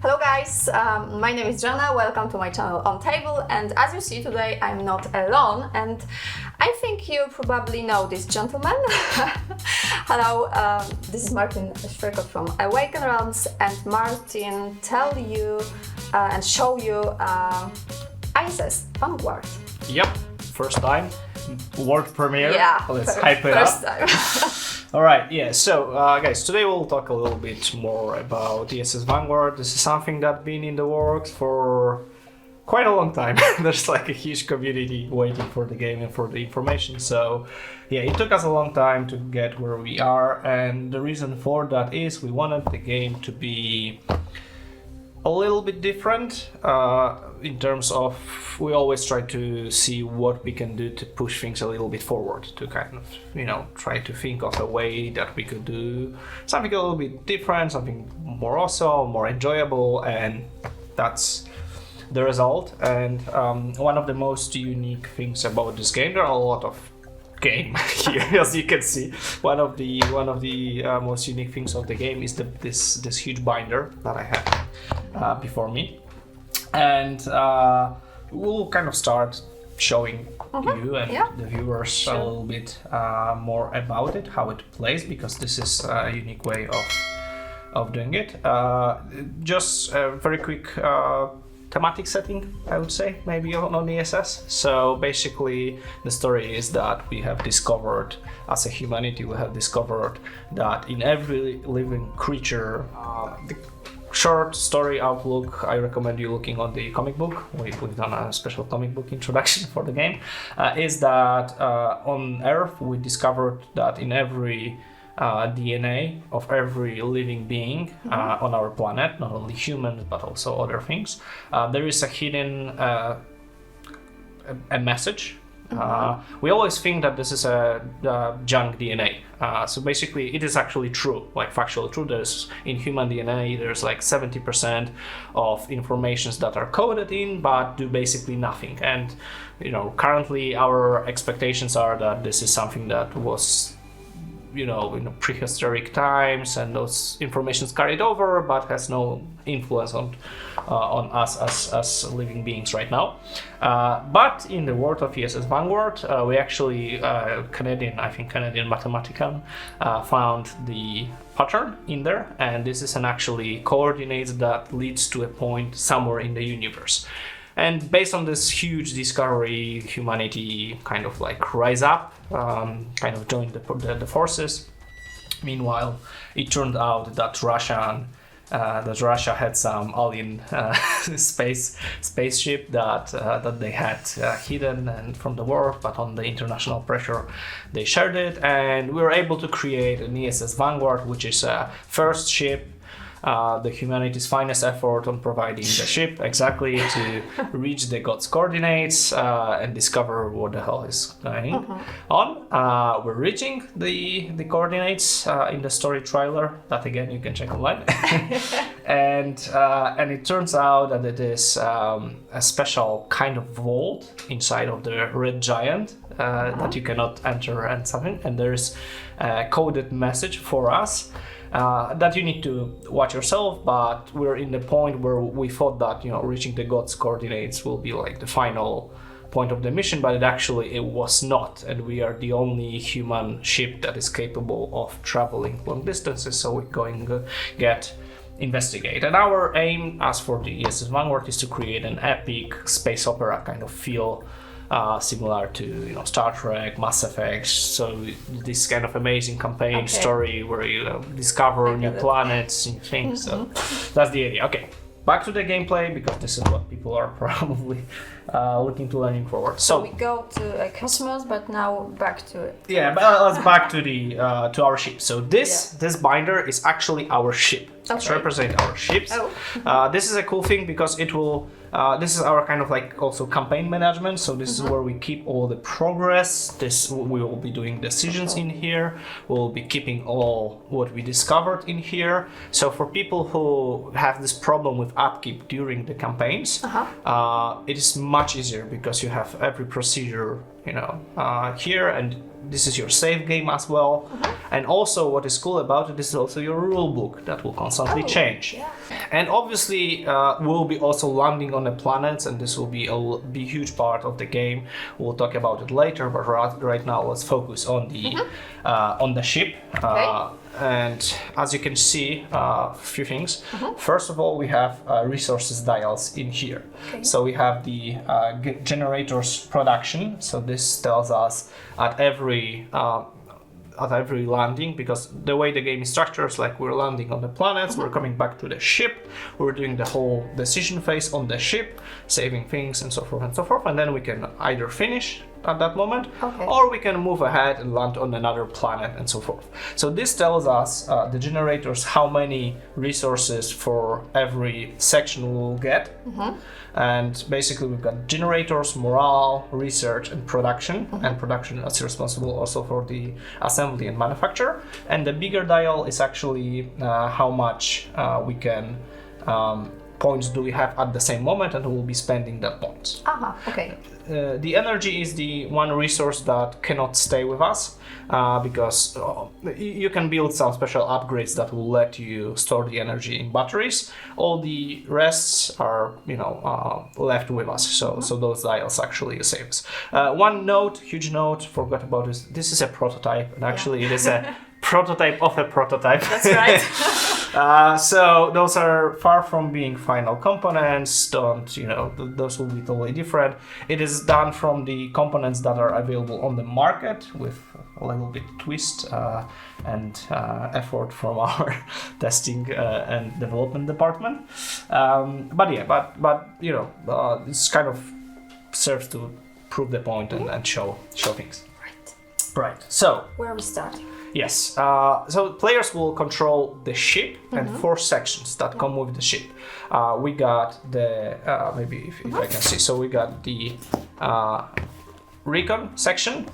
Hello guys, my name is Jana, welcome to my channel Untitled, and as you see today I'm not alone, and I think you probably know this gentleman. Hello, this is Martin Schwerkot from Awaken Realms, and Martin tell you and show you ISS Vanguard. Yep, first time, world premiere. Yeah, let's hype it first up. time. All right, yeah. So, guys, today we'll talk a little bit more about ISS Vanguard. This is something that's been in the works for quite a long time. There's like a huge community waiting for the game and for the information. So, yeah, it took us a long time to get where we are, and the reason for that is we wanted the game to be a little bit different in terms of we always try to see what we can do to push things a little bit forward, to kind of, you know, try to think of a way that we could do something a little bit different, something more awesome, more enjoyable, and that's the result. And one of the most unique things about this game, there are a lot of game here, as you can see. One of the most unique things of the game is this huge binder that I have before me, and we'll kind of start showing you and the viewers a little bit more about it, how it plays, because this is a unique way of doing it. Just a very quick thematic setting, I would say, maybe on ISS. So basically the story is that we have discovered, as a humanity, we have discovered that in every living creature, the short story outlook, I recommend you looking on the comic book. We've done a special comic book introduction for the game, is that on Earth we discovered that in every DNA of every living being on our planet, not only humans but also other things, there is a hidden a message. We always think that this is a junk DNA. So basically it is actually true, like factually true. There's in human DNA there's like 70% of informations that are coded in but do basically nothing. And you know, currently our expectations are that this is something that was, you know, in prehistoric times, and those informations carried over, but has no influence on us as living beings right now. But in the world of ISS Vanguard, we actually Canadian mathematician found the pattern in there, and this is an actually coordinates that leads to a point somewhere in the universe. And based on this huge discovery, humanity kind of like rise up, kind of joined the forces. Meanwhile, it turned out that Russia had some alien spaceship that they had hidden and from the world, but on the international pressure they shared it, and we were able to create an ISS Vanguard, which is a first ship. The humanity's finest effort on providing the ship exactly to reach the God's coordinates and discover what the hell is going on. We're reaching the coordinates in the story trailer that again you can check online. and it turns out that it is a special kind of vault inside of the red giant that you cannot enter and something, and there's a coded message for us that you need to watch yourself, but we're in the point where we thought that, you know, reaching the God's coordinates will be like the final point of the mission, but it was not, and we are the only human ship that is capable of traveling long distances, so we're going to investigate. And our aim, as for the ISS Vanguard, is to create an epic space opera kind of feel, similar to, you know, Star Trek, Mass Effect. So this kind of amazing campaign story where you discover new planets, new things. So that's the idea. Okay, back to the gameplay, because this is what people are probably looking to learning forward. So we go to Cosmos, but now back to it. Yeah, but let's back to the to our ship. So this binder is actually our ship. It's represent our ships. This is a cool thing because it will. This is our kind of like also campaign management. So this is where we keep all the progress. We will be doing decisions in here. We'll be keeping all what we discovered in here. So for people who have this problem with upkeep during the campaigns, it is much easier because you have every procedure, you know, here, and this is your save game as well. And also what is cool about it is also your rule book that will constantly change. Yeah. And obviously we'll be also landing on the planets, and this will be a huge part of the game. We'll talk about it later, but right now let's focus on the ship. And as you can see, a few things. First of all, we have resources dials in here. So we have the generators production. So this tells us at every landing, because the way the game is structured is like we're landing on the planets, we're coming back to the ship, we're doing the whole decision phase on the ship, saving things and so forth, and then we can either finish at that moment, or we can move ahead and land on another planet and so forth. So this tells us, the generators, how many resources for every section we'll get. And basically we've got generators, morale, research, and production. And production is responsible also for the assembly and manufacture. And the bigger dial is actually how much we can points do we have at the same moment, and we'll be spending that points. The energy is the one resource that cannot stay with us, because you can build some special upgrades that will let you store the energy in batteries. All the rests are, left with us. So those dials actually save us. One note, huge note, forgot about this. This is a prototype, and actually it is a prototype of a prototype. That's right. So those are far from being final components. Those will be totally different. It is done from the components that are available on the market, with a little bit twist and effort from our testing and development department. This kind of serves to prove the point and show things. Right. So where we start? Yes. So players will control the ship and 4 sections that come with the ship. We got the maybe if I can see. So we got the recon section.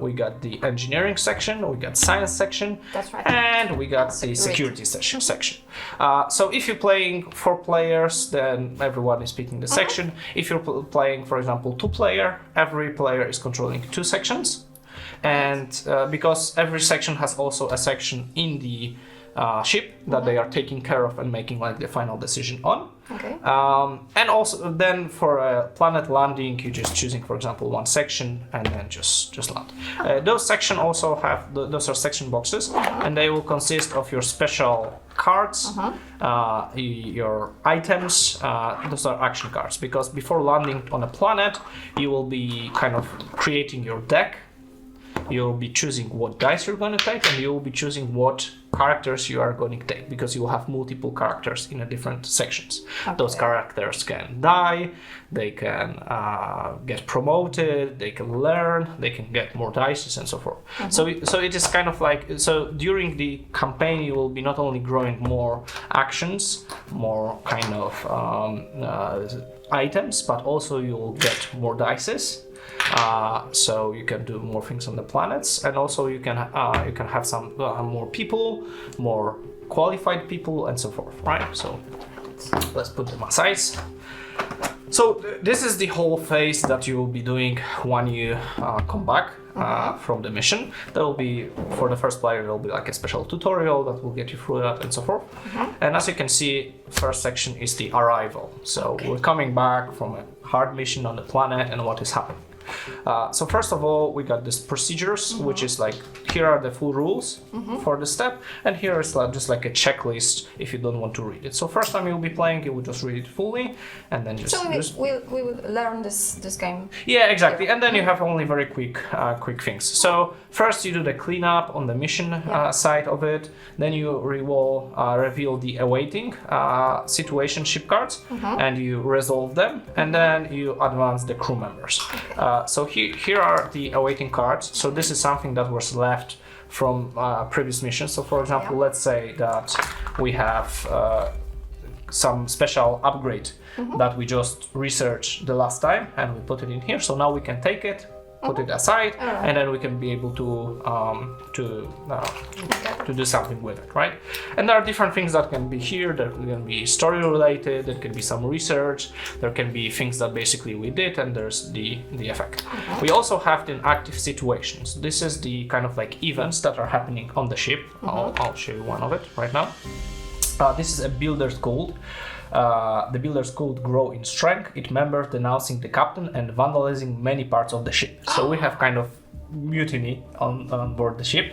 We got the engineering section. We got science section. That's right. And we got the security section. So if you're playing 4 players, then everyone is picking the section. If you're playing, for example, 2-player, every player is controlling 2 sections. And because every section has also a section in the ship that they are taking care of and making like the final decision on. And also then for a planet landing, you're just choosing, for example, one section and then just land. Those section also have those are section boxes, and they will consist of your special cards, your items. Those are action cards, because before landing on a planet, you will be kind of creating your deck. You'll be choosing what dice you're going to take, and you'll be choosing what characters you are going to take, because you will have multiple characters in a different sections. Those characters can die, they can get promoted, they can learn, they can get more dice and so forth. So it is kind of like, so during the campaign you will be not only growing more actions, more kind of items, but also you will get more dices. So you can do more things on the planets, and also you can have some more people, more qualified people, and so forth, right? So let's put them aside. So this is the whole phase that you will be doing when you come back from the mission. There will be, for the first player, there will be like a special tutorial that will get you through that and so forth. And as you can see, first section is the arrival. So we're coming back from a hard mission on the planet and what is happening. So first of all, we got this procedures, which is like, here are the full rules for the step, and here is just like a checklist if you don't want to read it. So first time you'll be playing, you will just read it fully, and then just... So we will learn this game. Yeah, exactly. And then you have only very quick things. So first you do the cleanup on the mission side of it, then you reveal the awaiting situation ship cards, and you resolve them, and then you advance the crew members. So here are the awaiting cards. So this is something that was left from previous missions. So for example, let's say that we have some special upgrade that we just researched the last time, and we put it in here. So now we can take it, put it aside, Alright. and then we can be able to do something with it, right? And there are different things that can be here. There can be story related, there can be some research, there can be things that basically we did, and there's the effect. We also have the active situations. This is the kind of like events that are happening on the ship. I'll show you one of it right now. This is a builder's code. The builder's code grow in strength, its members denouncing the captain and vandalizing many parts of the ship. So we have kind of mutiny on board the ship.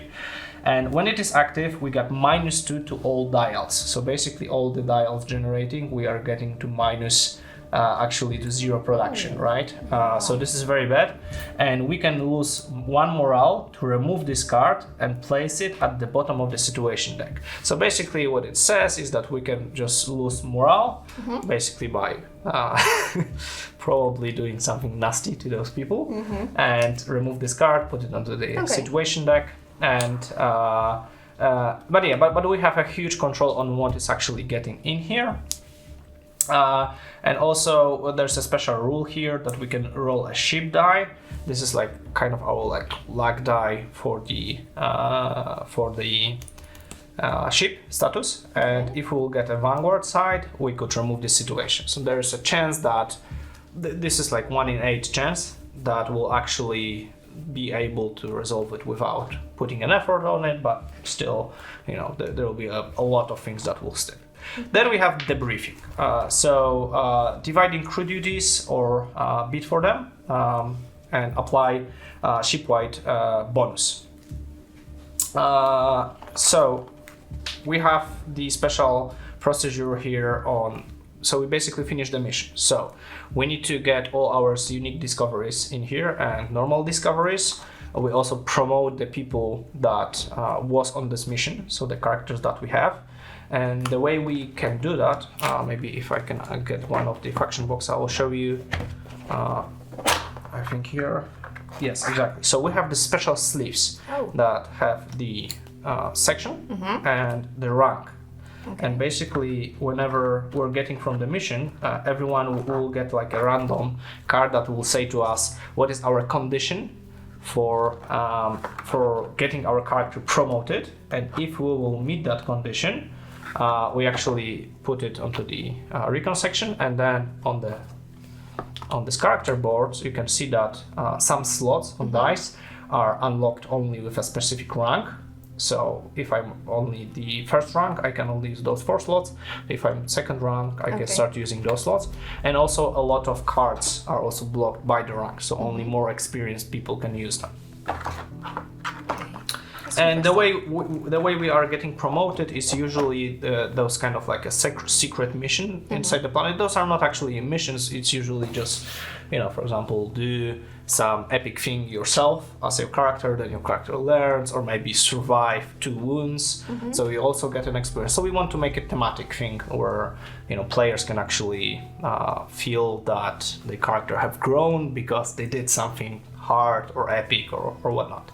And when it is active, we get -2 to all dials. So basically all the dials generating, we are getting to minus actually to 0 production, right? So this is very bad. And we can lose 1 morale to remove this card and place it at the bottom of the situation deck. So basically what it says is that we can just lose morale, basically by probably doing something nasty to those people, and remove this card, put it onto the situation deck. And but we have a huge control on what is actually getting in here. And also there's a special rule here that we can roll a ship die. This is like kind of our like luck die for the ship status. And if we will get a vanguard side, we could remove this situation. So there's a chance that this is like 1 in 8 chance that we'll actually be able to resolve it without putting an effort on it, but still, you know, there will be a lot of things that will stick. Then we have debriefing. Dividing crew duties or bid for them and apply ship-wide bonus. So we have the special procedure here on. So we basically finish the mission. So we need to get all our unique discoveries in here and normal discoveries. We also promote the people that was on this mission, so the characters that we have. And the way we can do that, maybe if I can get one of the faction box, I will show you. I think here, yes, exactly. So we have the special sleeves that have the section and the rank. Okay. And basically, whenever we're getting from the mission, everyone will get like a random card that will say to us what is our condition for getting our character promoted, and if we will meet that condition, we actually put it onto the recon section, and then on this character boards you can see that some slots on dice are unlocked only with a specific rank. So if I'm only the first rank, I can only use those 4 slots. If I'm second rank, I can start using those slots. And also a lot of cards are also blocked by the rank, so only more experienced people can use them. And the way we are getting promoted is usually those kind of like a secret mission inside the planet. Those are not actually missions. It's usually just, you know, for example, do some epic thing yourself as your character, then your character learns, or maybe survive 2 wounds. So you also get an experience. So we want to make a thematic thing where, you know, players can actually feel that the character have grown because they did something hard or epic or whatnot.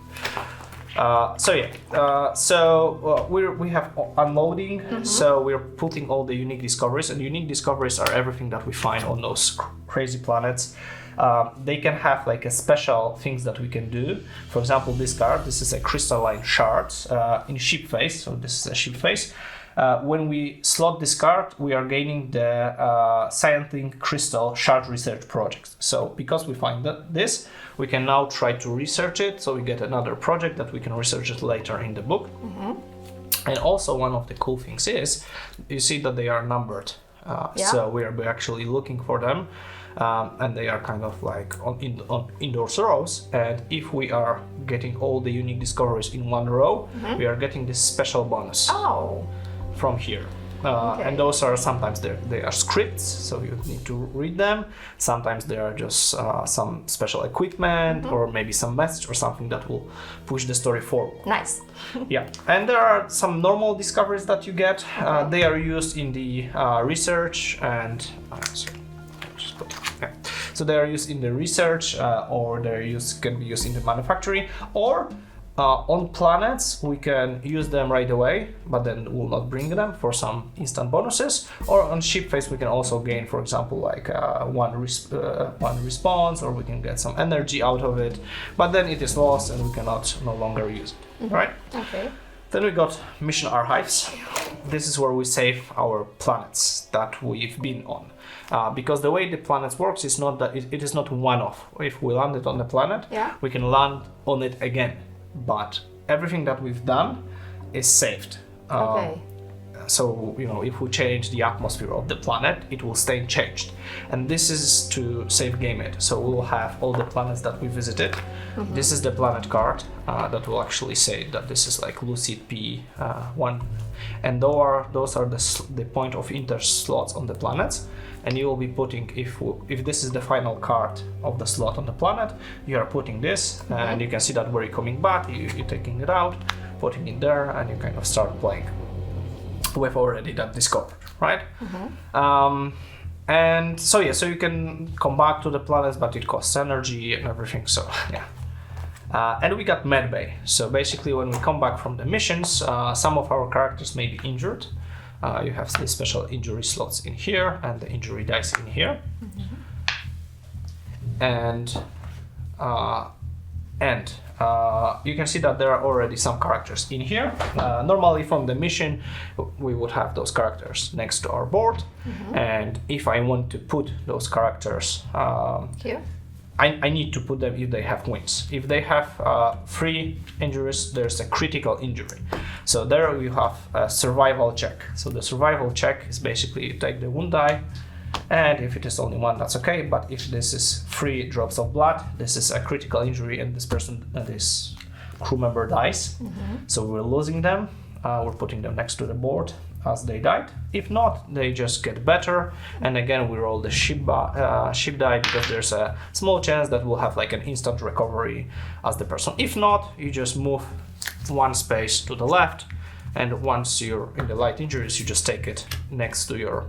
We have unloading. So we're putting all the unique discoveries, and unique discoveries are everything that we find on those crazy planets. They can have like a special things that we can do. For example, this card, this is a crystalline shards in ship phase. So this is a ship phase. When we slot this card, we are gaining the Scientlink Crystal Shard Research Project. So because we find this, we can now try to research it. So we get another project that we can research it later in the book. And also one of the cool things is, you see that they are numbered. So we're actually looking for them. And they are kind of like in those rows. And if we are getting all the unique discoveries in one row, we are getting this special bonus. From here. And those are sometimes they are scripts, so you need to read them. Sometimes they are just some special equipment or maybe some message or something that will push the story forward. Nice. Yeah, and there are some normal discoveries that you get. They are used in the research and so they are used in the research or can be used in the manufacturing, or On planets, we can use them right away, but then we'll not bring them for some instant bonuses. Or on ship phase, we can also gain, for example, like one response, or we can get some energy out of it. But then it is lost, and we cannot no longer use it. Right? Okay. Then we got mission archives. This is where we save our planets that we've been on. Because the way the planets works is not that it is not one-off. If we landed on the planet, we can land on it again. But everything that we've done is saved. Okay. So, if we change the atmosphere of the planet, it will stay changed. And this is to save game it. So we'll have all the planets that we visited. This is the planet card that will actually say that this is like Lucid P1. And those are the point of enter slots on the planets. And you will be putting, if this is the final card of the slot on the planet, you are putting this, and you can see that where you're coming back, you're taking it out, putting it there, and you kind of start playing. We've already that discovered, right? And so you can come back to the planets, but it costs energy and everything, so yeah. And we got medbay. So basically when we come back from the missions, some of our characters may be injured. You have the special injury slots in here and the injury dice in here. And you can see that there are already some characters in here. Normally from the mission, we would have those characters next to our board. And if I want to put those characters here, I need to put them if they have wins. If they have 3 injuries, there's a critical injury. So there you have a survival check. So the survival check is basically you take the wound die, and if it is only 1, that's okay. But if this is 3 drops of blood, this is a critical injury, and this crew member dies. So we're losing them. We're putting them next to the board as they died. If not, they just get better. And again, we roll the ship die because there's a small chance that we'll have like an instant recovery as the person. If not, you just move 1 space to the left, and once you're in the light injuries, you just take it next to your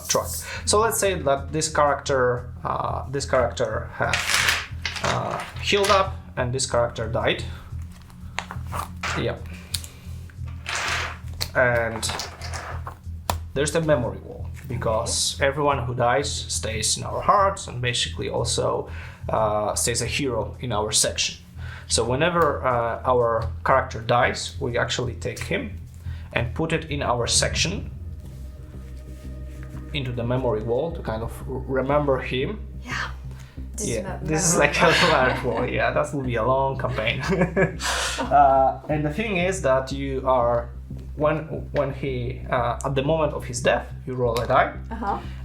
truck. So let's say that this character had healed up, and this character died. Yeah. And there's the memory wall, because everyone who dies stays in our hearts, and basically also stays a hero in our section. So whenever our character dies, we actually take him and put it in our section into the memory wall to kind of remember him. Yeah. This is like a large wall. Yeah, that will be a long campaign. And the thing is that you are when he at the moment of his death, you roll a die,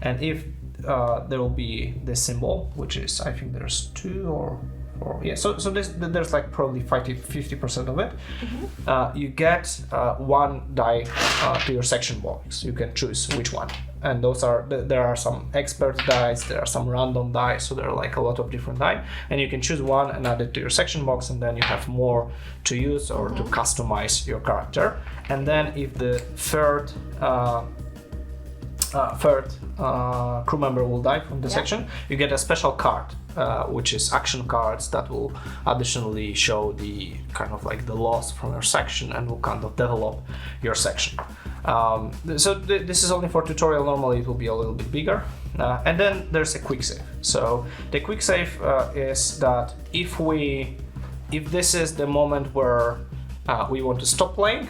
and if there will be this symbol, which is, I think there's 2 or so there's like probably 50% of it. You get 1 die to your section box. You can choose which one, and those are there are some expert dice, there are some random dice, so there are like a lot of different die, and you can choose one and add it to your section box, and then you have more to use or to customize your character. And then if the third crew member will die from the section, you get a special card, which is action cards that will additionally show the kind of like the loss from your section and will kind of develop your section. So this is only for tutorial. Normally it will be a little bit bigger. And then there's a quick save. So the quick save is that if this is the moment where we want to stop playing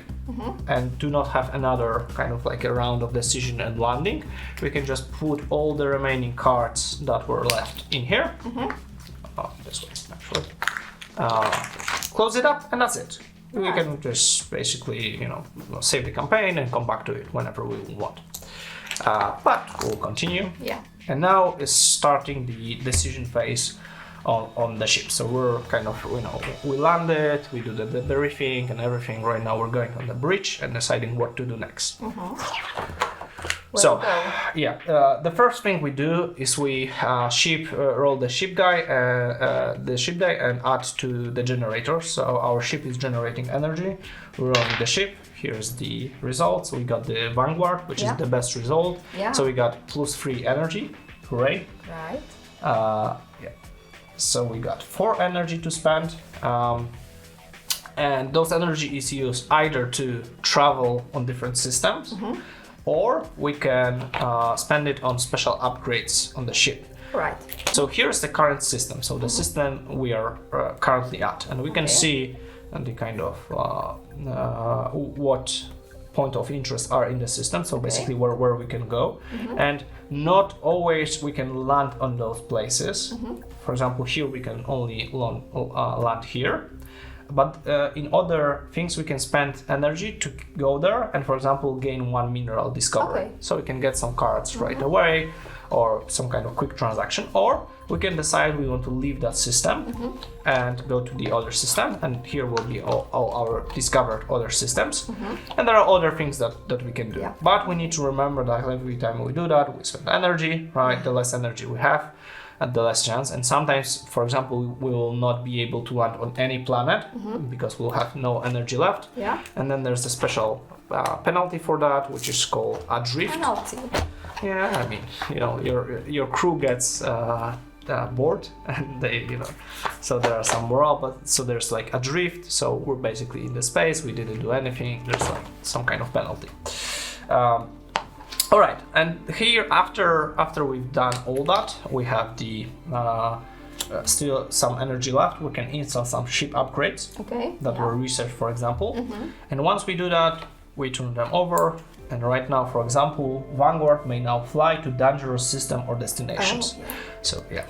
and do not have another kind of like a round of decision and landing, we can just put all the remaining cards that were left in here. This way, actually. Close it up, and that's it. We can just basically, save the campaign and come back to it whenever we want. But we'll continue. Yeah. And now is starting the decision phase on the ship. So we're kind of, we landed, we do the debriefing and everything. Right now we're going on the bridge and deciding what to do next. The first thing we do is we roll the ship die and add to the generator. So our ship is generating energy. We're on the ship. Here's the results. We got the Vanguard, which is the best result. So we got +3 energy. Hooray! Right. So we got 4 energy to spend. And those energy is used either to travel on different systems, or we can spend it on special upgrades on the ship. Right. So here's the current system. So the system we are currently at, and we can see the kind of what point of interest are in the system. So basically where we can go, and not always we can land on those places. For example, here we can only land here. But in other things we can spend energy to go there and, for example, gain 1 mineral discovery. So we can get some cards right away, or some kind of quick transaction, or we can decide we want to leave that system and go to the other system, and here will be all our discovered other systems. And there are other things that we can do. But we need to remember that every time we do that, we spend energy, right? The less energy we have, and the less chance. And sometimes, for example, we will not be able to land on any planet because we'll have no energy left. And then there's a special penalty for that, which is called adrift. Penalty. Yeah, I mean, your crew gets bored, and they, so there are some morale, but so there's like adrift. So we're basically in the space, we didn't do anything. There's like some kind of penalty. All right, and here after we've done all that, we have the still some energy left. We can install some ship upgrades that were researched, for example. And once we do that, we turn them over. And right now, for example, Vanguard may now fly to dangerous system or destinations. So yeah,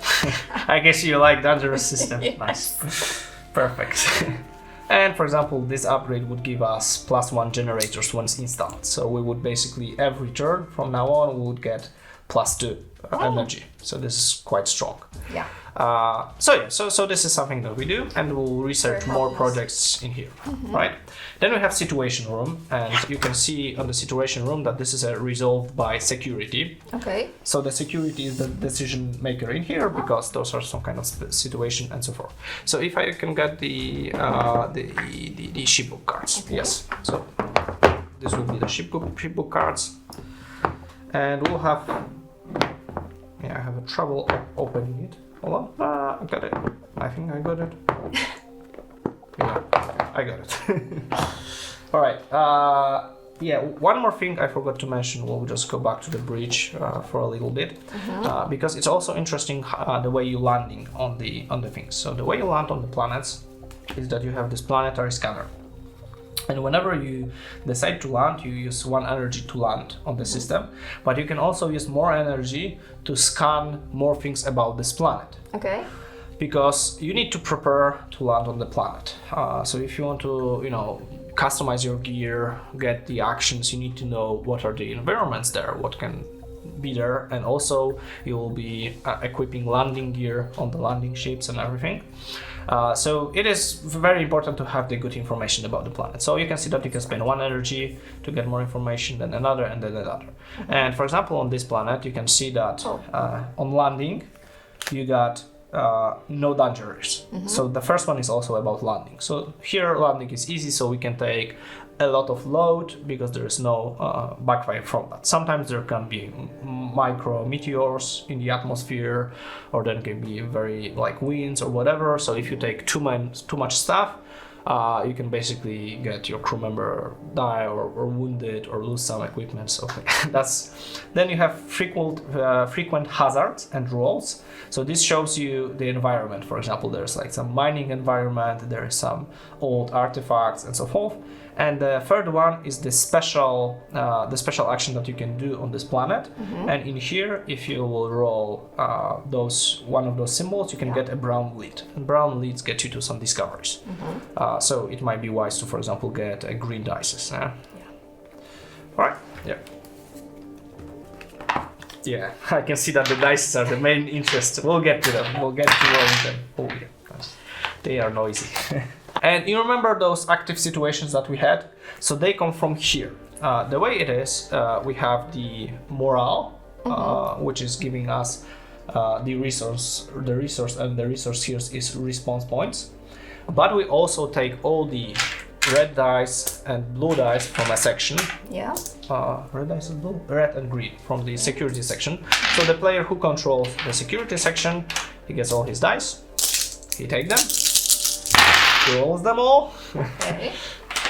I guess you like dangerous system. Nice, perfect. And for example, this upgrade would give us +1 generators once installed. So we would basically, every turn from now on, we would get +2 energy. So this is quite strong. So this is something that we do, and we'll research more projects in here, right? Then we have situation room, and you can see on the situation room that this is resolved by security. So the security is the decision maker in here, because those are some kind of situation and so forth. So if I can get the shipbook cards, yes. So this will be the shipbook cards, and we'll have. I have a trouble opening it. Hold on, I got it. I think I got it. I got it. All right. One more thing I forgot to mention. We'll just go back to the bridge for a little bit, because it's also interesting the way you're landing on the things. So the way you land on the planets is that you have this planetary scanner. And whenever you decide to land, you use 1 energy to land on the system, but you can also use more energy to scan more things about this planet. Because you need to prepare to land on the planet. So if you want to, customize your gear, get the actions, you need to know what are the environments there, what can be there, and also you will be equipping landing gear on the landing ships and everything. So it is very important to have the good information about the planet. So you can see that you can spend 1 energy to get more information, then another, and then another. And for example, on this planet, you can see that on landing, you got no dangers. So the first one is also about landing. So here landing is easy, so we can take a lot of load because there is no backfire from that. Sometimes there can be micro meteors in the atmosphere, or there can be very like winds or whatever. So if you take too much stuff, you can basically get your crew member die or wounded or lose some equipment. So then you have frequent hazards and rolls. So this shows you the environment. For example, there's like some mining environment, there is some old artifacts and so forth. And the third one is the special action that you can do on this planet. And in here, if you will roll one of those symbols, you can get a brown lead. And brown leads get you to some discoveries. So it might be wise to, for example, get green dices. All right. Yeah, I can see that the dice are the main interest. We'll get to them. We'll get to rolling them. Oh yeah, they are noisy. And you remember those active situations that we had? So they come from here. The way it is, we have the morale, which is giving us the resource, and the resource here is response points. But we also take all the red dice and blue dice from a section. Red dice and blue? Red and green from the security section. So the player who controls the security section, he gets all his dice. he takes them, he rolls them all, Okay.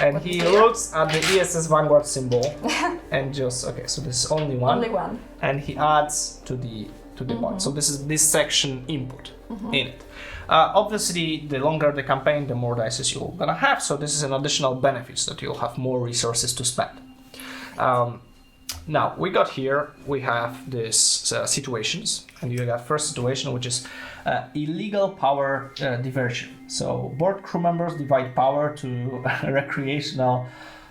and What he is here? looks at the ISS Vanguard symbol and just okay. So this is only one. Only one. And he adds to the part. So this is this section input in it. Obviously, the longer the campaign, the more dice you're gonna have. So this is an additional benefits that you'll have more resources to spend. Now we got here. We have this situations, and you got first situation, which is illegal power diversion. So board crew members divide power to recreational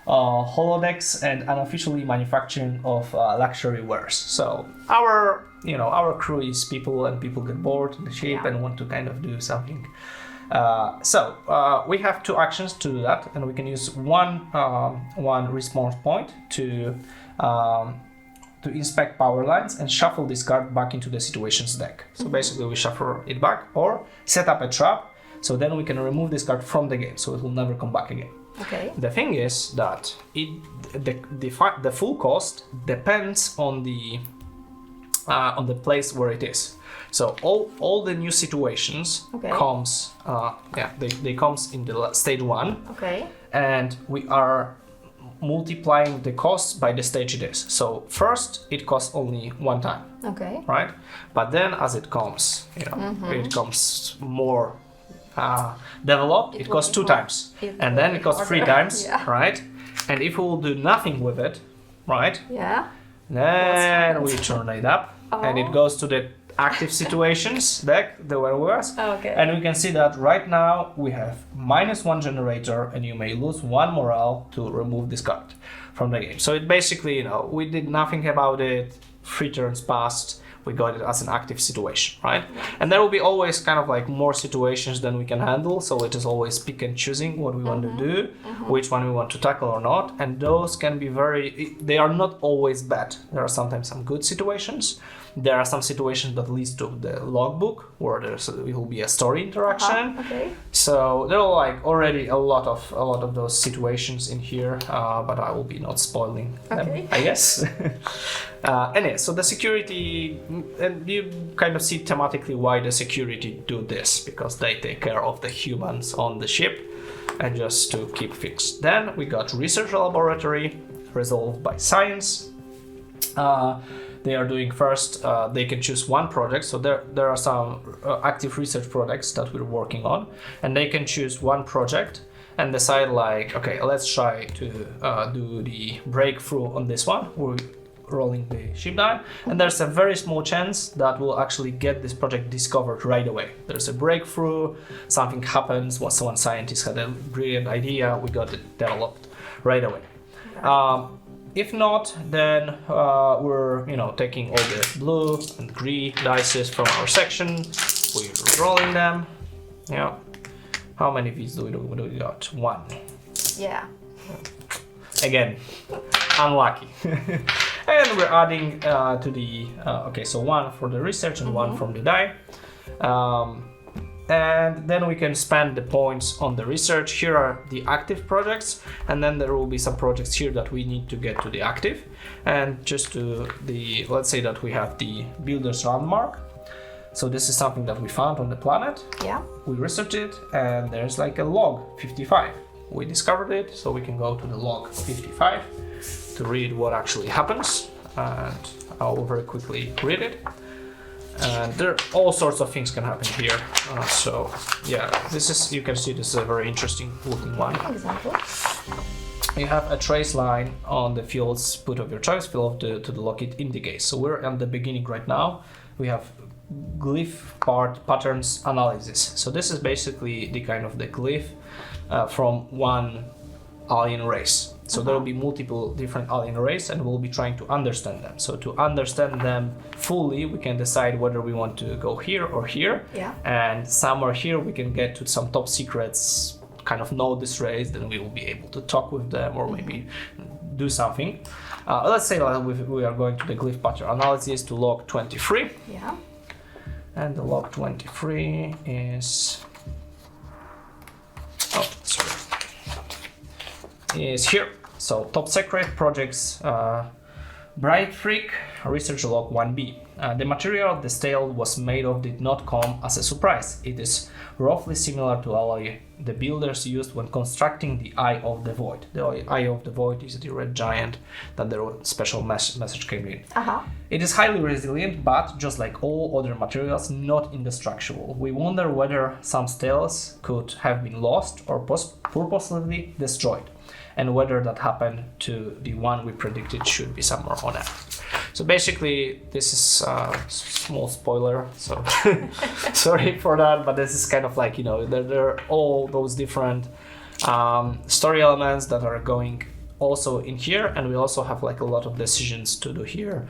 holodecks and unofficially manufacturing of luxury wares. So our crew is people, and people get bored in the ship and want to kind of do something. So we have two actions to do that, and we can use one response point to inspect power lines and shuffle this card back into the situations deck. So basically we shuffle it back or set up a trap, so then we can remove this card from the game, so it will never come back again. Okay. The thing is that the full cost depends on the place where it is. So all the new situations comes they comes in the stage 1. Okay. And we are multiplying the cost by the stage it is. So first it costs only one time. Okay. Right? But then as it comes, it comes more developed, it costs 2 times. And then it costs 3 times, right? And if we will do nothing with it, right? Yeah. Then we turn it up and it goes to the active situations deck, the werewolves. Okay. And we can see that right now we have -1 generator, and you may lose 1 morale to remove this card from the game. So it basically, we did nothing about it, 3 turns passed, we got it as an active situation, right? And there will be always kind of like more situations than we can handle, so it is always pick and choosing what we want to do, which one we want to tackle or not, and those can be they are not always bad. There are sometimes some good situations. There are some situations that leads to the logbook, where it will be a story interaction. Okay. So there are like already a lot of those situations in here, but I will be not spoiling them, I guess. Anyway, so the security, and you kind of see thematically why the security do this, because they take care of the humans on the ship, and just to keep fixed. Then we got research laboratory, resolved by science. They are doing first, they can choose one project. So there are some active research projects that we're working on, and they can choose one project and decide like, okay, let's try to do the breakthrough on this one. We're rolling the ship die, and there's a very small chance that we'll actually get this project discovered right away. There's a breakthrough, something happens, one scientist had a brilliant idea, we got it developed right away. If not, then we're taking all the blue and green dice from our section. We're rolling them. Yeah. How many of these do we got? 1. Yeah. Again, unlucky. And we're adding to the so 1 for the research and 1 from the die. And then we can spend the points on the research. Here are the active projects, and then there will be some projects here that we need to get to the active. And just to let's say that we have the builder's landmark. So this is something that we found on the planet. Yeah. We researched it, and there's like a log 55. We discovered it, so we can go to the log 55 to read what actually happens. And I'll very quickly read it. And there all sorts of things can happen here. So yeah, you can see this is a very interesting looking one. Example. You have a trace line on the fields put of your choice, fill to the log it indicates. So we're at the beginning right now. We have glyph patterns analysis. So this is basically the kind of the glyph from one alien race. So there will be multiple different alien races, and we'll be trying to understand them. So to understand them fully, we can decide whether we want to go here or here. Yeah. And somewhere here we can get to some top secrets, kind of know this race, then we will be able to talk with them or maybe do something. Let's say that we are going to the glyph pattern analysis to log 23. Yeah. And the log 23 is... Oh, sorry. Is here. So top secret projects Bright Freak, Research Log 1b. The material the tail was made of did not come as a surprise. It is roughly similar to alloy the builders used when constructing the Eye of the Void. The Eye of the Void is the red giant that the special message came in. It is highly resilient, but just like all other materials, not indestructible. We wonder whether some tails could have been lost or purposely destroyed, and whether that happened to the one we predicted should be somewhere on Earth. So basically, this is a small spoiler, so sorry for that, but this is kind of like, there are all those different story elements that are going also in here, and we also have like a lot of decisions to do here.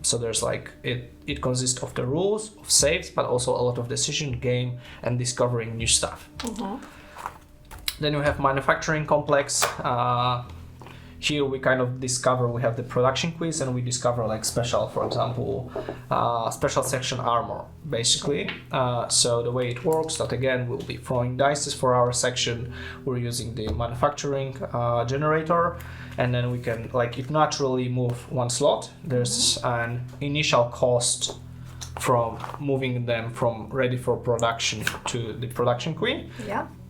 So there's like, it consists of the rules, of saves, but also a lot of decision, game, and discovering new stuff. Then we have manufacturing complex. Here we kind of discover, we have the production quiz, and we discover like special, for example, special section armor, basically. So the way it works, that again, we'll be throwing dice for our section. We're using the manufacturing generator, and then we can, like, it naturally move one slot. There's an initial cost from moving them from ready for production to the production queue.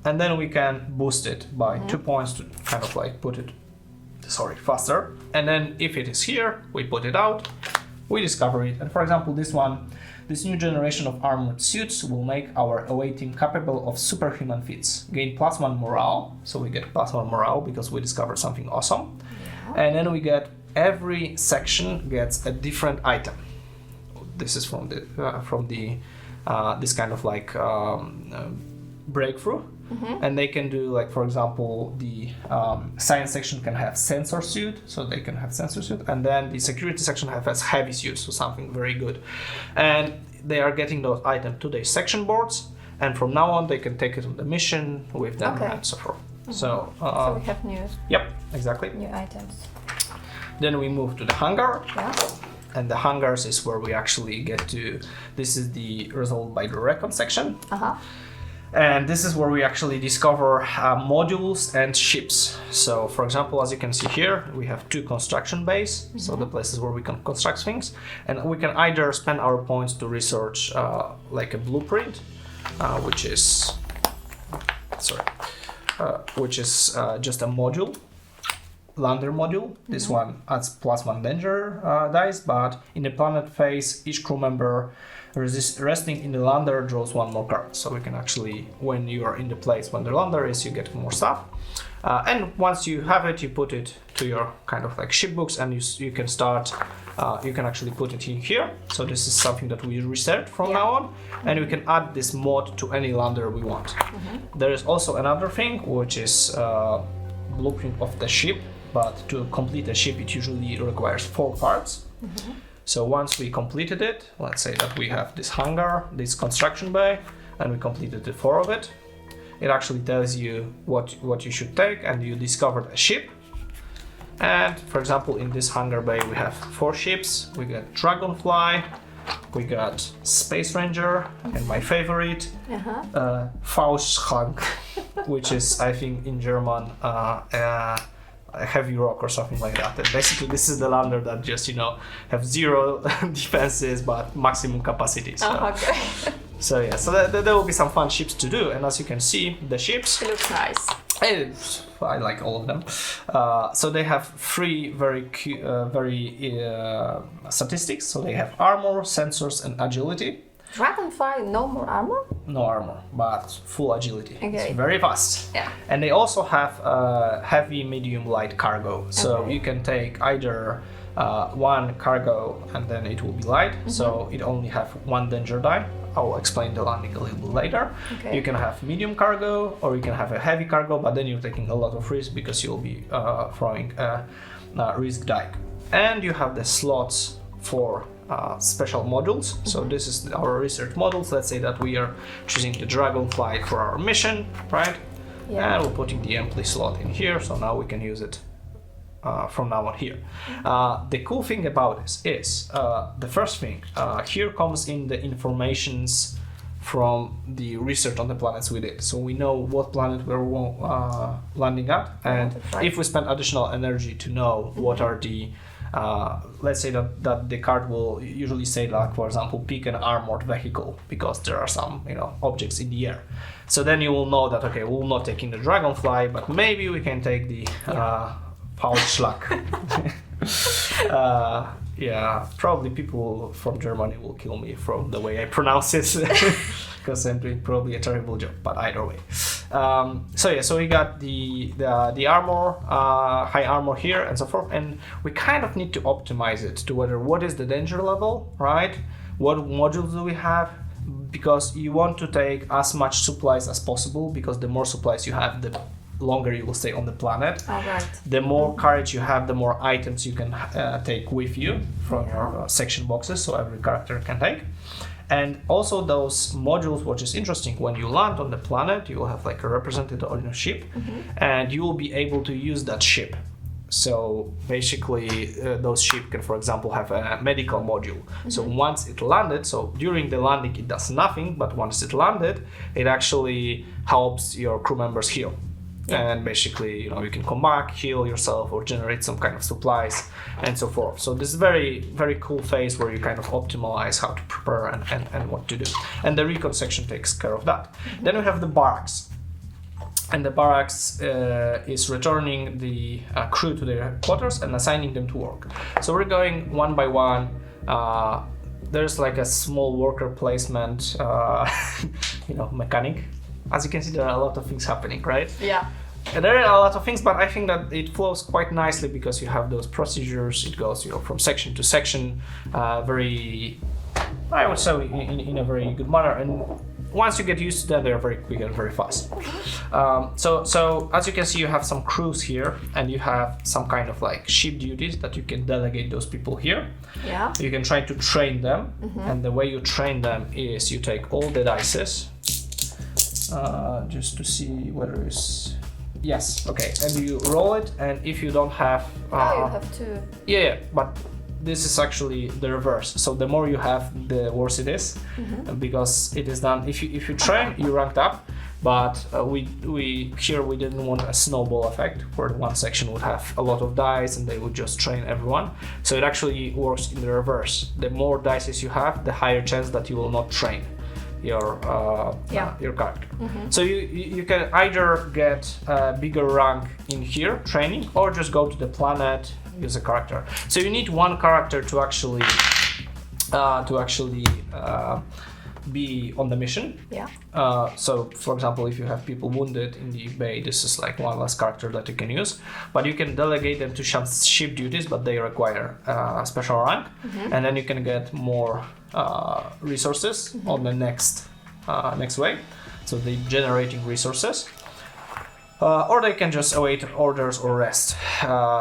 And then we can boost it by 2 points to kind of like put it faster. And then if it is here, we put it out, we discover it. And for example, this new generation of armored suits will make our away team capable of superhuman feats. Gain +1 morale, so we get +1 morale because we discovered something awesome. And then we get, every section gets a different item. This is from the this kind of like breakthrough. And they can do, like, for example, the science section can have sensor suit, so they can have sensor suit, and then the security section has heavy suit, so something very good. And they are getting those items to their section boards, and from now on they can take it on the mission with them and so forth. So we have new. Yep, exactly. New items. Then we move to the hangar. And the hangars is where we actually get to. This is the resolved by the recon section. And this is where we actually discover modules and ships. So, for example, as you can see here, we have 2 construction bays, so the places where we can construct things. And we can either spend our points to research like a blueprint, which is just a module, lander module. This one adds +1 danger dice, but in the planet phase, each crew member resting in the lander draws 1 more card. So we can actually, when you are in the place when the lander is, you get more stuff. And once you have it, you put it to your kind of like ship books, and you can start, you can actually put it in here. So this is something that we reset from now on, and we can add this mod to any lander we want. There is also another thing, which is blueprint of the ship, but to complete a ship, it usually requires 4 parts. So once we completed it, let's say that we have this hangar, this construction bay, and we completed the 4 of it, it actually tells you what you should take, and you discovered a ship. And for example, in this hangar bay, we have 4 ships. We got Dragonfly, we got Space Ranger, and my favorite, Faustschrank, which is, I think, in German, a heavy rock or something like that. And basically this is the lander that just, have 0 defenses but maximum capacity. So, so yeah, so there will be some fun ships to do. And as you can see, the ships, it looks nice. I like all of them. So they have 3 very statistics. So they have armor, sensors, and agility. Dragonfly, no more armor? No armor, but full agility. It's very fast. Yeah. And they also have heavy, medium, light cargo. So you can take either 1 cargo and then it will be light. So it only have 1 danger die. I'll explain the landing a little bit later. You can have medium cargo, or you can have a heavy cargo, but then you're taking a lot of risk because you'll be throwing a risk die. And you have the slots for special modules. So this is our research models. Let's say that we are choosing the Dragonfly for our mission, right? And we're putting the empty slot in here, so now we can use it from now on here. The cool thing about this is, the first thing, here comes in the informations from the research on the planets we did. So we know what planet we're landing at, and if we spend additional energy to know what are the let's say that the card will usually say, like, for example, pick an armored vehicle because there are some, objects in the air. So then you will know that, okay, we'll not take in the dragonfly, but maybe we can take the Faustschlag. Probably people from Germany will kill me from the way I pronounce it, because I'm doing probably a terrible job. But either way, so we got the armor, high armor here, and so forth, and we kind of need to optimize it to what is the danger level, right? What modules do we have? Because you want to take as much supplies as possible, because the more supplies you have, the longer you will stay on the planet. Right. The more courage you have, the more items you can take with you from your section boxes, so every character can take. And also those modules, which is interesting, when you land on the planet, you will have like a representative on your ship, and you will be able to use that ship. So basically, those ships can, for example, have a medical module. So once it landed, so during the landing it does nothing, but once it landed, it actually helps your crew members heal. And basically, you can come back, heal yourself, or generate some kind of supplies, and so forth. So this is very, very cool phase where you kind of optimize how to prepare and what to do. And the recon section takes care of that. Then we have the barracks. And the barracks is returning the crew to their quarters and assigning them to work. So we're going one by one. There's like a small worker placement, mechanic. As you can see, there are a lot of things happening, right? Yeah. And there are a lot of things, but I think that it flows quite nicely because you have those procedures. It goes, from section to section, very, I would say, in a very good manner. And once you get used to them, they're very quick and very fast. So as you can see, you have some crews here, and you have some kind of like ship duties that you can delegate those people here. Yeah. You can try to train them, and the way you train them is you take all the dices, just to see whether it's yes, okay, and you roll it, and if you don't have, you have to. Yeah, but this is actually the reverse. So the more you have, the worse it is, because it is done. If you train, you ranked up, but we didn't want a snowball effect where one section would have a lot of dice and they would just train everyone. So it actually works in the reverse. The more dice you have, the higher chance that you will not train your character. So you can either get a bigger rank in here, training, or just go to the planet, use a character. So you need one character to actually be on the mission. Yeah. So for example, if you have people wounded in the bay, this is like one less character that you can use. But you can delegate them to ship duties, but they require a special rank, and then you can get more resources on the next way. So they're generating resources. Or they can just await orders or rest,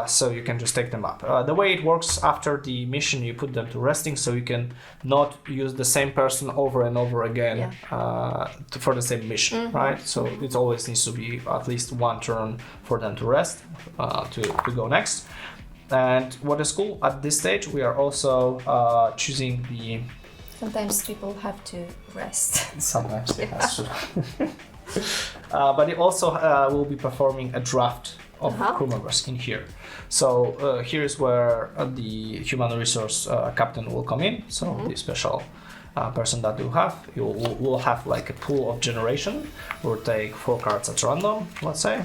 so you can just take them up. The way it works, after the mission you put them to resting, so you can not use the same person over and over again for the same mission, right? So it always needs to be at least one turn for them to rest, to go next. And what is cool, at this stage we are also choosing the... Sometimes people have to rest. Sometimes they have to. But it also will be performing a draft of crew members in here. So here is where the human resource captain will come in. So the special person that you have, will have like a pool of generation. We'll take 4 cards at random, let's say,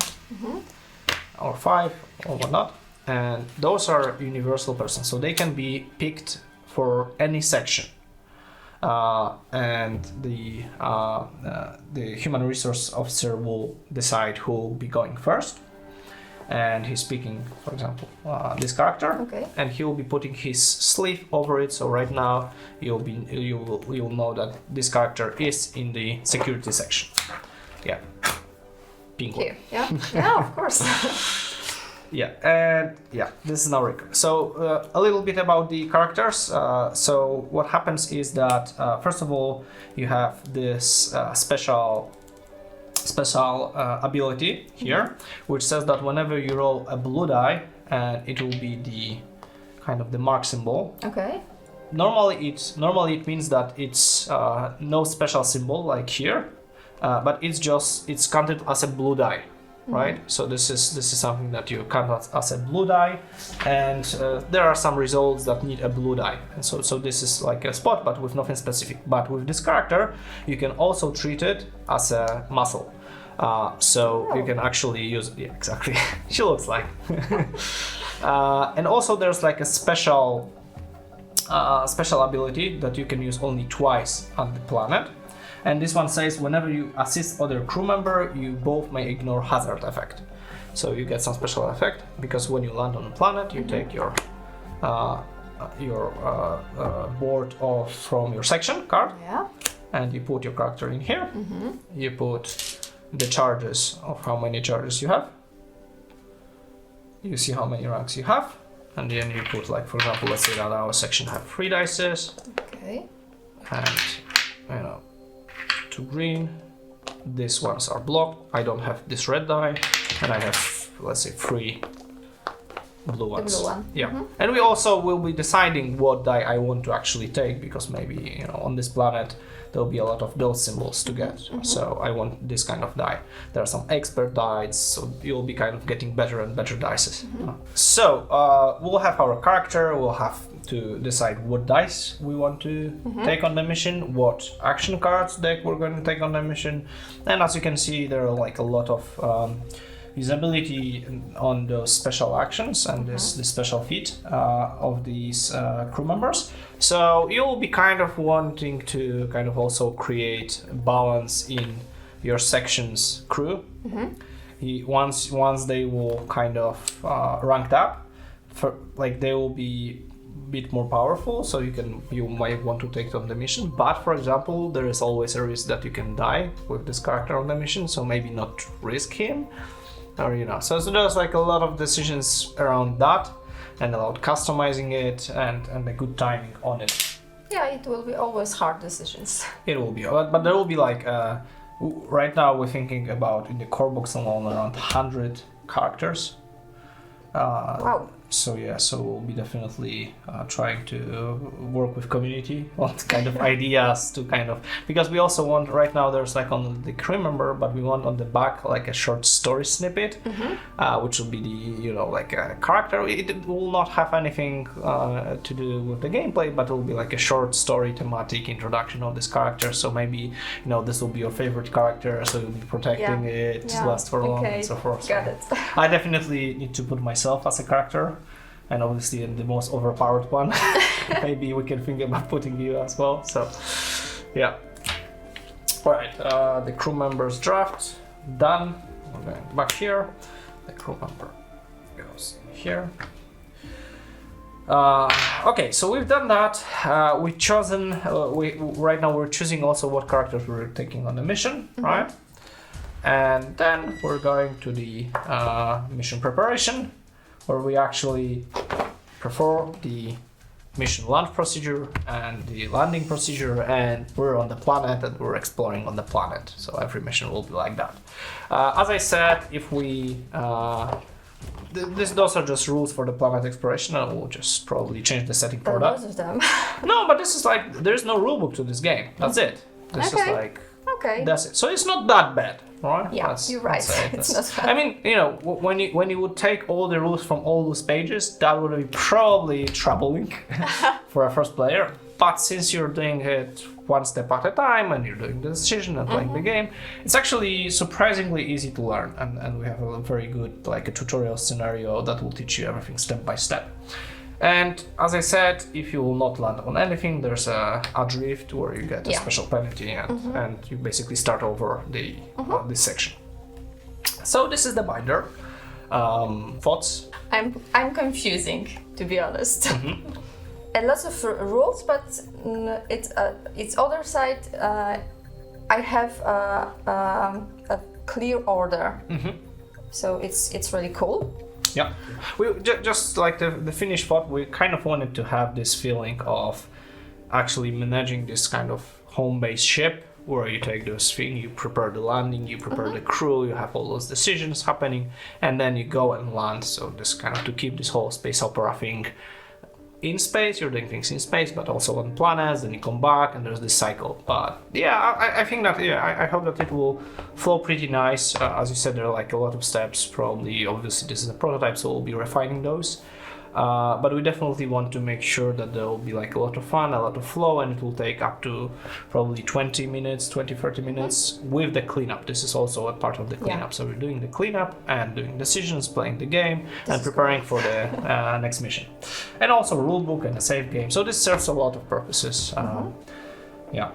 or 5 or whatnot. And those are universal persons, so they can be picked for any section. And the human resource officer will decide who will be going first, and he's picking, for example, this character, and he will be putting his sleeve over it. So right now you'll know that this character is in the security section. Yeah, pink one. Yeah, of course. This is now record. So a little bit about the characters. So what happens is that first of all you have this special ability here, which says that whenever you roll a blue die, and it will be the kind of the mark symbol. Okay. Normally it means that it's no special symbol like here, but it's counted as a blue die. right? So this is something that you count as a blue die, and there are some results that need a blue die, and so this is like a spot, but with nothing specific. But with this character, you can also treat it as a muscle. So you can actually use it. Yeah, exactly. She looks like. And also there's like a special ability that you can use only twice on the planet. And this one says whenever you assist other crew member, you both may ignore hazard effect. So you get some special effect because when you land on a planet, you take your board off from your section card, and you put your character in here. You put the charges of how many charges you have. You see how many ranks you have, and then you put, like, for example, let's say that our section have 3 dice. Okay. And, you know, 2 green. These ones are blocked. I don't have this red die, and I have, let's say, 3 blue ones. The blue one. Yeah. And we also will be deciding what die I want to actually take, because maybe, you know, on this planet there'll be a lot of those symbols to get. So I want this kind of die. There are some expert dice, so you'll be kind of getting better and better dice. So we'll have our character, we'll have to decide what dice we want to take on the mission, what action cards deck we're going to take on the mission. And as you can see, there are like a lot of usability on those special actions and this special feat of these crew members. So you'll be kind of wanting to kind of also create balance in your section's crew. Once they will kind of ranked up, like they will be a bit more powerful, so you might want to take on the mission. But for example, there is always a risk that you can die with this character on the mission, so maybe not risk him. Or, you know, so there's like a lot of decisions around that, and about customizing it and the good timing on it. Yeah, it will be always hard decisions. It will be, but there will be like right now we're thinking about in the core box alone around 100 characters. Wow. So yeah, so we'll be definitely trying to work with community on kind of ideas to kind of, because we also want, right now there's like on the crew member, but we want on the back like a short story snippet, which will be the, you know, like a character. It will not have anything to do with the gameplay, but it will be like a short story thematic introduction of this character. So maybe, you know, this will be your favorite character, so you'll be protecting it, last for long and so forth. Got it. I definitely need to put myself as a character. And obviously the most overpowered one. Maybe we can think about putting you as well. So, yeah. Alright, the crew members draft, done. We're going back here. The crew member goes here. Okay, so we've done that. We've chosen, right now we're choosing also what characters we're taking on the mission, right? And then we're going to the mission preparation, where we actually perform the mission launch procedure and the landing procedure, and we're on the planet and we're exploring on the planet. So every mission will be like that. As I said, if we those are just rules for the planet exploration, and we'll just probably change the setting for that. Most of them. No, but this is like, there's no rulebook to this game. That's it. This is like, that's it. So it's not that bad. Right? Yeah, you're right. It's not bad. I mean, you know, when you would take all the rules from all those pages, that would be probably troubling for a first player. But since you're doing it one step at a time and you're doing the decision and playing the game, it's actually surprisingly easy to learn. And we have a very good, like a tutorial scenario that will teach you everything step by step. And as I said, if you will not land on anything, there's a drift where you get a special penalty, and you basically start over this section. So this is the binder. Thoughts? I'm confusing, to be honest. And lots of rules, but its other side, I have a clear order. So it's really cool. Yeah, we just like the finished thought, we kind of wanted to have this feeling of actually managing this kind of home-based ship, where you take those things, you prepare the landing, you prepare the crew, you have all those decisions happening, and then you go and land. So this kind of to keep this whole space opera thing in space, you're doing things in space, but also on planets, then you come back and there's this cycle. But yeah, I think that, I hope that it will flow pretty nice. As you said, there are like a lot of steps, probably, obviously this is a prototype, so we'll be refining those. But we definitely want to make sure that there will be like a lot of fun, a lot of flow, and it will take up to probably 20 minutes, 30 minutes with the cleanup. This is also a part of the cleanup. So we're doing the cleanup and doing decisions, playing the game, and preparing for the next mission. And also a rulebook and a save game. So this serves a lot of purposes. Yeah.